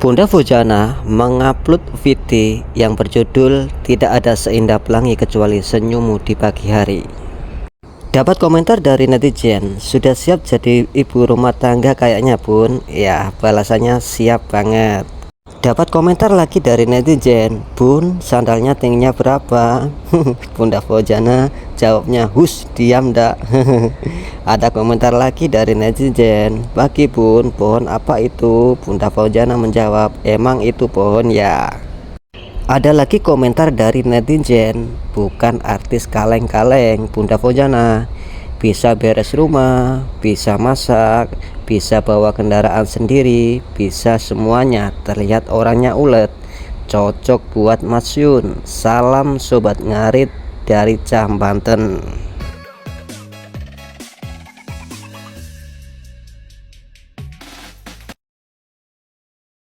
Bunda Fojana mengupload video yang berjudul "Tidak ada seindah pelangi kecuali senyummu di pagi hari". Dapat komentar dari netizen, "Sudah siap jadi ibu rumah tangga kayaknya Bun?" Ya, balasannya siap banget. Dapat komentar lagi dari netizen, "Bun, sandalnya tingginya berapa?" Bunda Fojana jawabnya, "Hus, diam dak." Ada komentar lagi dari netizen, "Bagi Bun, pohon apa itu?" Bunda Fojana menjawab, "Emang itu pohon ya?" Ada lagi komentar dari netizen, "Bukan artis kaleng-kaleng Bunda Fojana, bisa beres rumah, bisa masak, bisa bawa kendaraan sendiri, bisa semuanya, terlihat orangnya ulet, cocok buat Mas Yun. Salam Sobat Ngarit dari Cam Banten."